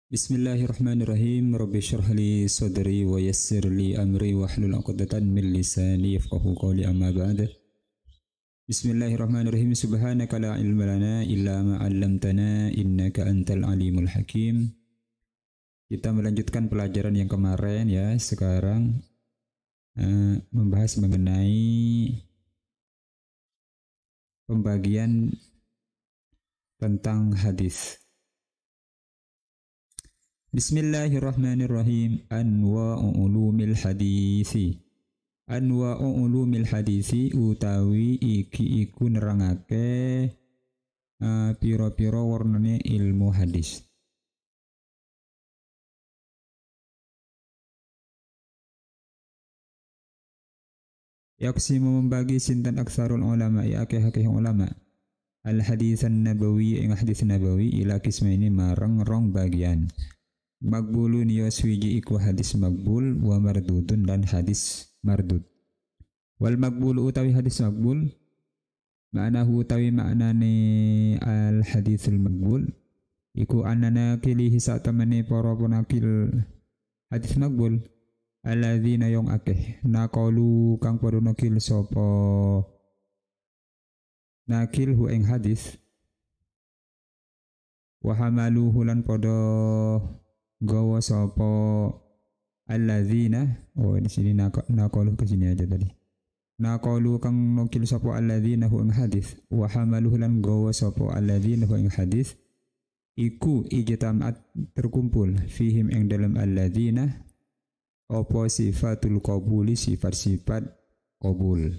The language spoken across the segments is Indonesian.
Bismillahirrahmanirrahim. Rabbi syrah li sadri wa yassir li amri wahlul 'uqdatam min lisani yafqahu qawli amma ba'd. Bismillahirrahmanirrahim. Subhanaka la ilma lana illa ma 'allamtana innaka antal alimul hakim. Kita melanjutkan pelajaran yang kemarin ya. Sekarang membahas mengenai pembagian tentang hadis. Bismillahirrahmanirrahim. Anwa'u ulumil hadisi. Anwa'u ulumil hadisi utawi iki iku nerangake pira-pira warnane ilmu hadis. Yaqsimu membagi sinten aksarul ulama ya akeh-akeh ulama. Al hadisan nabawi ing hadis nabawi ila kismaini marang rong bagian. Magbulun ya swiji iku hadis magbul wa mardudun dan hadis mardud. Wal magbul utawi hadis magbul ma'nahu utawi maknane al hadisul magbul iku anana kilihi satamane para penakil hadis magbul alladzina yang akeh naqalu kang padha nakil sapa nakil hu ing hadis wa hamaluhu lan padha gawa sapa alladzina di sini naqalu ke sini aja tadi. Naqalu kang nukil sapa alladzina hu ing hadis wa hamaluhu lan gawa sapa alladzina hu ing hadis iku ijtama'at terkumpul fihim ing dalam alladzina apa sifatul qabuli sifat-sifat qabul.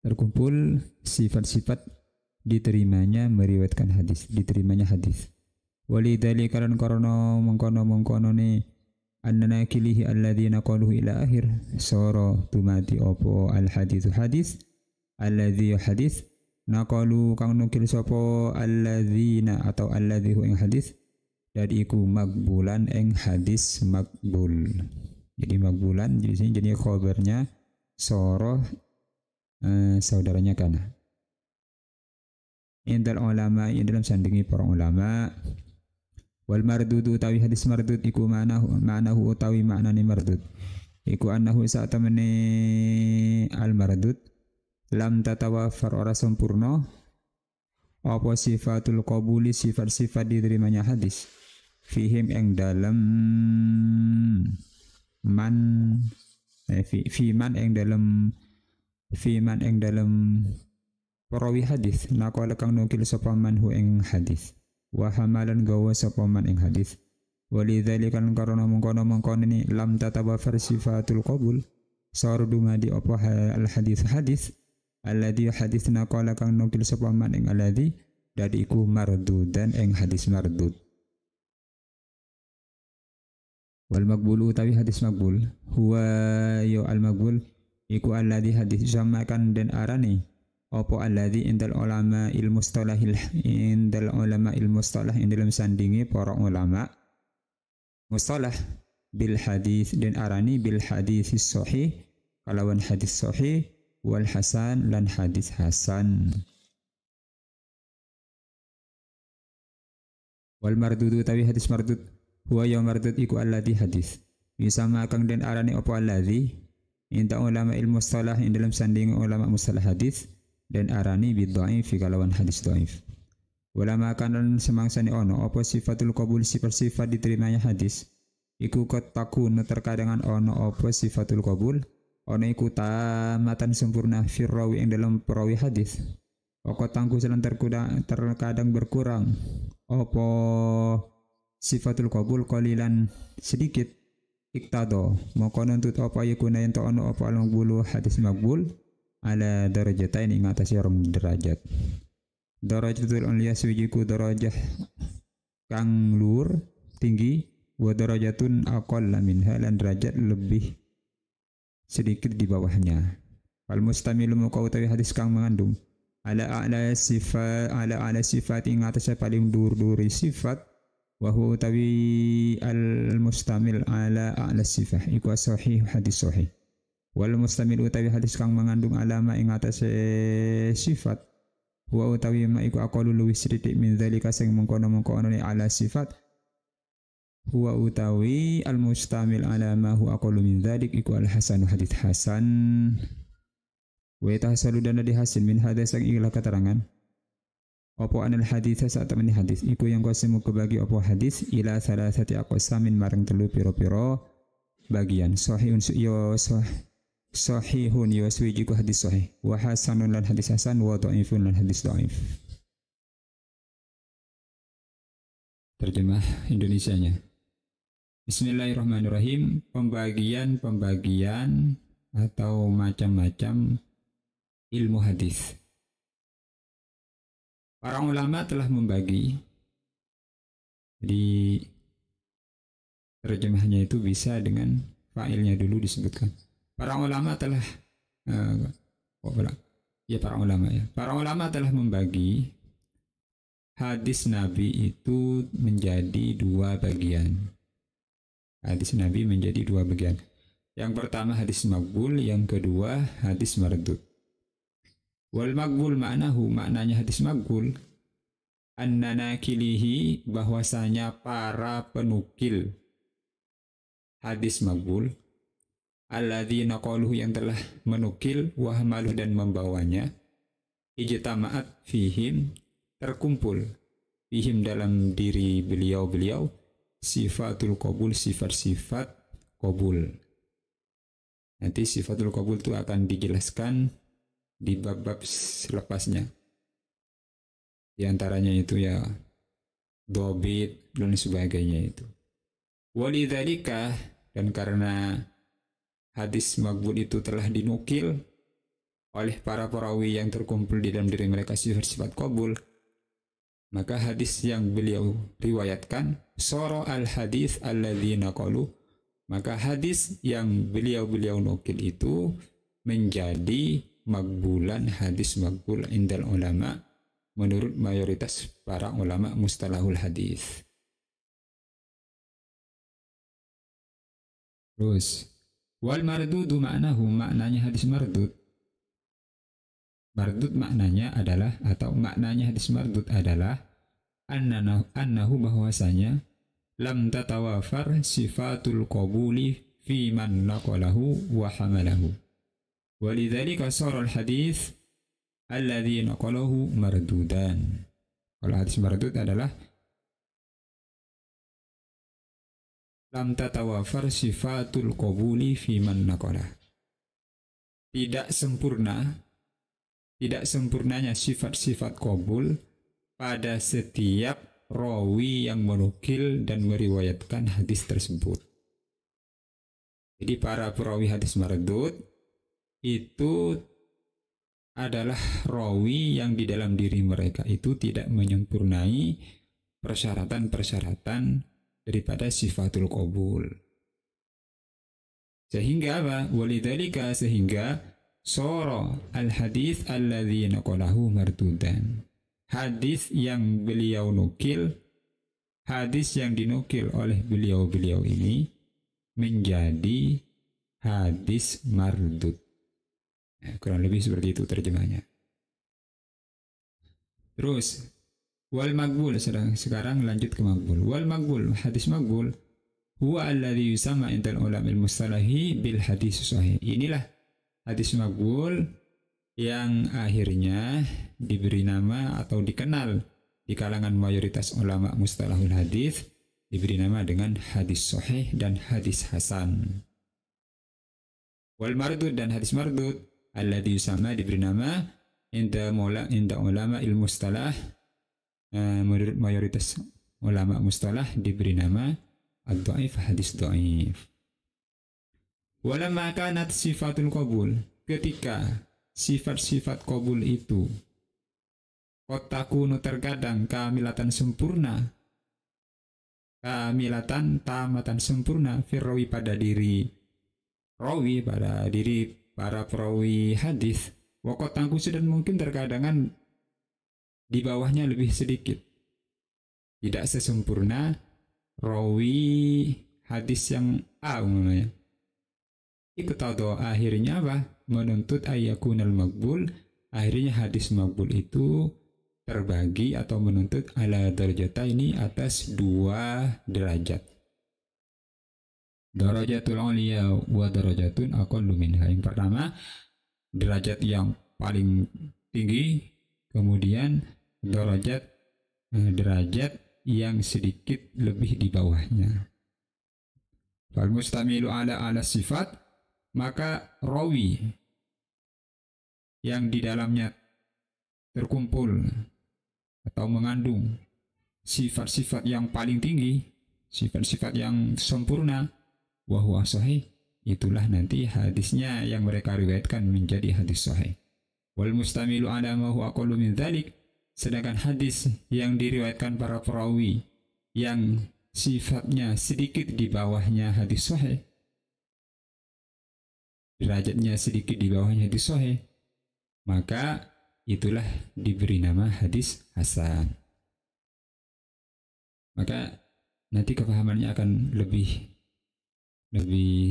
Terkumpul sifat-sifat diterimanya meriwayatkan hadis, diterimanya hadis. Walidzalika lan karana mengkono ni annana kilihi alladzina qaluhu ila akhir sara tumati apa al haditsu hadis alladzi hadis naqalu kang nukil sapa alladzina atau alladzi ing hadis dari iku makbulan ing hadis makbul. Jadi makbulan jadi sini jadi khabarnya sara saudaranya kana. Indal ulama dalam sandingi para ulama. Wal mardudu utawi hadis mardud iku ma'nahu utawi maknane mardud iku annahu sa'tamane al mardud lam tatawafar ora sempurna apa sifatul qabuli sifat-sifat diterimanya hadis fihim ing dalam man fi man ing dalam perawi hadis naqala kang nukil sapa man hu ing hadis wa hamalan gawa sapa man ing hadis walidzalika karana mengkono ni lam tatabafar sifatul qabul saru dumadi apa al hadis alladhi haditsna qala kang nukil sapa man ing alladhi dadi iku mardudan ing hadis mardud. Wal maqbulu utawi hadis maqbul huwa ya al maqbul iku alladhi hadis samakan den arani apa alladzi indal ulama mustalah dalam sandingi para ulama mustalah bil hadis dan arani bil hadis sahih kalawan hadis sahih wal hasan lan hadis hasan. Wal mardud utawi hadis mardud huwa ya mardud iku alladzi hadis bisa kang den arani apa alladzi inda ulama mustalah dalam sandingi ulama mustalah hadis dan arani bidhaif kalawan hadis dhaif. Ulama kanan semangsane ono apa sifatul qabul sifat-sifat diterimanya hadis iku takun terkadangan ono apa sifatul qabul ono iku tamatan sempurna firrawi ing dalam perawi hadis. Oko tangku selan terkadang berkurang apa sifatul qabul qalilan sedikit iktado moko nuntut apa yakuna ento ono apa al-maqbulu hadis maqbul ala darajatain ing atase rong derajat. Darajatul ulya sujiku darajah kang luhur tinggi wa darajatun aqalla minha lan derajat lebih sedikit di bawahnya. Al mustamilu muqawtawi hadis kang mengandung ala sifat ing atase paling dhuwur-dhuwur sifat wa huwa utawi al mustamil ala sifah iku sahih hadis sahih. Wal mustamil utawi hadis kang mengandung alama ing atase sifat Huwa utawi ma iku aqallu luwih sithik min dzalika sing mengkono-mengkono ala sifat. Huwa utawi al mustamil ala ma huwa aqallu min dzalik iku al hasanu hadits hasan. Wa tahsalu dan dihasil min hadis sang ikhlas keterangan. Opo anil hadits saat temen hadis iku yang kosimu kebagi opo hadis ila salasati aqsamin marang telu piro-piro bagian sahihun yo sahihun yo suwiji ku hadis sahih wa hasanun lan hadis hasan wa dhaifun lan hadis dhaif. Terjemah Indonesianya. Bismillahirrahmanirrahim. Pembagian atau macam-macam ilmu hadis. Para ulama telah membagi. Jadi terjemahnya itu bisa dengan fa'ilnya dulu disebutkan. Para ulama telah Para ulama telah membagi hadis Nabi itu menjadi dua bagian. Hadis Nabi menjadi dua bagian. Yang pertama hadis maqbul, yang kedua hadis mardud. Wal maqbul maknanya hadis maqbul annanakilihi bahwasanya para penukil hadis maqbul alladzina qaluhu yang telah menukil wa hamaluh dan membawanya ijtama'at fihim terkumpul fihim dalam diri beliau sifatul qabul sifat-sifat qabul. Nanti sifatul qabul itu akan dijelaskan di bab-bab selepasnya. Di antaranya itu ya dobit dan sebagainya itu. Walidzalika dan karena hadis maqbul itu telah dinukil oleh para perawi yang terkumpul di dalam diri mereka sifat-sifat qabul, maka hadis yang beliau riwayatkan soro al hadis alladzina qalu, maka hadis yang beliau nukil itu menjadi makbulan hadis makbul indal ulama menurut mayoritas para ulama mustalahul hadis. Terus wal mardudu maknanya hadis mardud. Mardud maknanya adalah atau maknanya hadis mardud adalah annahu bahwasanya lam tatawafar sifatul qabuli fi man naqalahu wa hamalahu. Walidzalika sara al-hadits alladzi naqalahu mardudan. Kalau hadis mardud adalah lam tatawafar sifatul qabuli fi man naqalah. Tidak sempurnanya sifat-sifat qabul pada setiap rawi yang menukil dan meriwayatkan hadis tersebut. Jadi para perawi hadis mardud itu adalah rawi yang di dalam diri mereka itu tidak menyempurnai persyaratan-persyaratan daripada sifatul qabul. Sehingga apa? Walidzalika sehingga soro al-hadits alladzi naqalahu mardudan. Hadis yang beliau nukil, hadis yang dinukil oleh beliau ini menjadi hadis mardud. Ya, kurang lebih seperti itu terjemahnya. Terus wal maqbul, sekarang lanjut ke maqbul. Wal maqbul, hadis maqbul huwa alladhi yusamma indal ulamil mustalahi bil hadis sahih. Inilah hadis maqbul yang akhirnya diberi nama atau dikenal di kalangan mayoritas ulama mustalahul hadis diberi nama dengan hadis sahih dan hadis hasan. Wal mardud dan hadis mardud alladhi yusamma diberi nama inda ulama ilmu mustalah, menurut mayoritas ulama mustalah diberi nama ad-dhaif, hadis dhaif. Walamma kanat sifatul qabul, ketika sifat-sifat qabul itu kotakunu terkadang kamilatan sempurna, kamilatan tamatan sempurna firrawi pada diri rawi, pada diri para perawi hadis, wakot tangkus dan mungkin terkadangan di bawahnya lebih sedikit, tidak sesempurna rawi hadis yang A umumnya. Iqtado akhirnya apa? Menuntut ayyakunal maqbul, akhirnya hadis maqbul itu terbagi atau menuntut ala darajata ini atas 2 derajat. Darajatul ulia wa darajatun aqallu minha. Yang pertama, derajat yang paling tinggi, kemudian derajat yang sedikit lebih di bawahnya. Fal mustamilu ala sifat, maka rawi yang di dalamnya terkumpul atau mengandung sifat-sifat yang paling tinggi, sifat-sifat yang sempurna, wa huwa sahih, itulah nanti hadisnya yang mereka riwayatkan menjadi hadis sahih. Wal mustamilu ala ma huwa aqallu min dzalik, sedangkan hadis yang diriwayatkan para perawi yang sifatnya sedikit di bawahnya hadis sahih, derajatnya sedikit di bawahnya hadis sahih, maka itulah diberi nama hadis hasan. Maka nanti kepahamannya akan lebih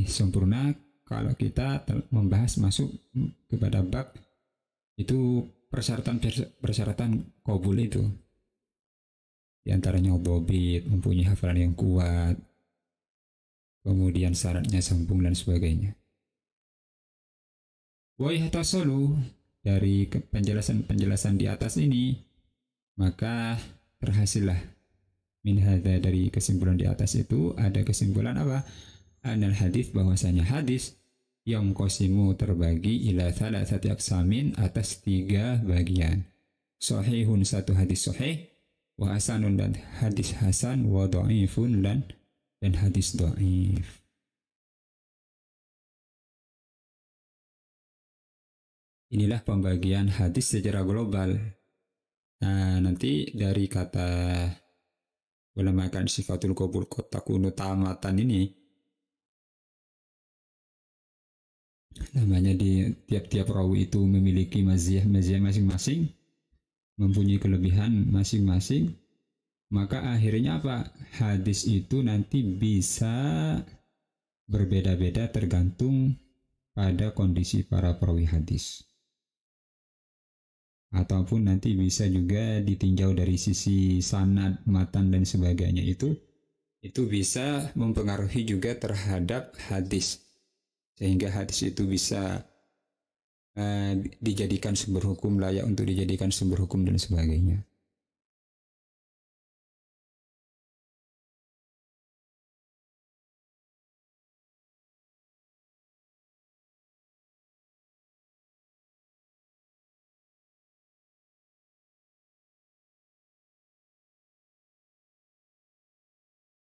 sempurna kalau kita membahas masuk kepada bab itu persyaratan qabul itu. Di antaranya dhobit, mempunyai hafalan yang kuat, kemudian syaratnya sambung dan sebagainya. Wa yahtasalu, dari penjelasan di atas ini, maka terhasillah min hadza, dari kesimpulan di atas itu ada kesimpulan apa? Anal hadis, bahwasanya hadis yang qasimu terbagi ila thalathati aqsamin, atas 3 bagian. Sahihun, satu hadis sahih, wa hasanun, dan hadis hasan, wa dhaifun, dan hadis dhaif. Inilah pembagian hadis secara global. Nah, nanti dari kata ulama kan sifatul qabul qad takunu tamatan ini, namanya di tiap-tiap rawi itu memiliki maziyah masing-masing, mempunyai kelebihan masing-masing, maka akhirnya apa? Hadis itu nanti bisa berbeda-beda tergantung pada kondisi para perawi hadis. Ataupun nanti bisa juga ditinjau dari sisi sanad, matan, dan sebagainya, itu bisa mempengaruhi juga terhadap hadis, sehingga hadis itu bisa dijadikan sumber hukum, layak untuk dijadikan sumber hukum dan sebagainya.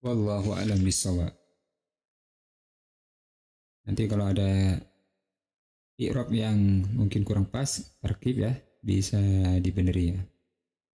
Wallahu a'lam bishawab. Nanti kalau ada i'rab yang mungkin kurang pas, terkib ya, bisa dibeneri ya.